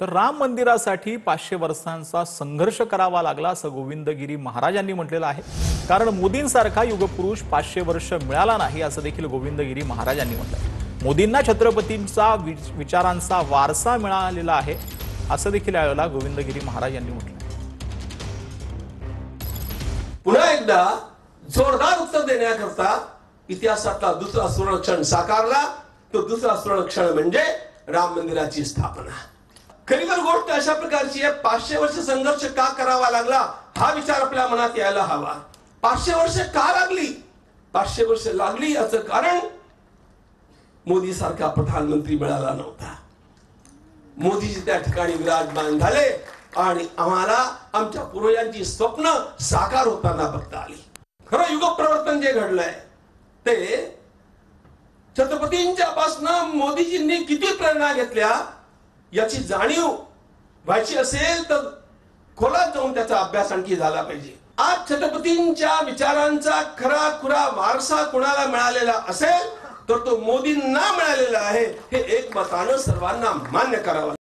तर राम मंदिरासाठी 500 वर्षांचा संघर्ष करावा लागला असं गोविंदगिरी महाराजांनी म्हटलेलं आहे। कारण मोदींसारखा युगपुरुष 500 वर्ष मिळाला नाही असं देखील गोविंदगिरी महाराजांनी म्हटलं। मोदींना छत्रपतींचा विचारांचा वारसा मिळालेला आहे असं देखील यावेळेला गोविंदगिरी महाराज यांनी म्हटलं। पुन्हा एकदा जोरदार उत्तर देण्याकरता इतिहासातला दुसरा सुवर्णक्षण साकारला। तो दुसरा सुवर्णक्षण म्हणजे राम मंदिराची स्थापना। खरी तर गोष्ट अशा प्रकारची आहे, 500 वर्ष संघर्ष का करावा लागला हा विचार आपल्या मनात यायला हवा। 500 वर्ष का लागली? 500 वर्ष लागली याचं कारण मोदी सारखा प्रधानमंत्री मिळाला नव्हता। मोदीजी त्या ठिकाणी विराजमान झाले आणि आम्हाला आमच्या पूर्वजांची स्वप्न साकार होताना बघता आली। खरं युग परिवर्तन जे घडलंय ते छत्रपतींच्या पासून मोदीजींनी किती प्रेरणा घेतल्या याची जाणीव व्हायची असेल तर खोलात जाऊन त्याचा अभ्यास आणखी झाला पाहिजे। आज छत्रपतींच्या विचारांचा खरा खुरा वारसा कुणाला मिळालेला असेल तर तो मोदींना मिळालेला आहे, हे एकमतानं सर्वांना मान्य करावं।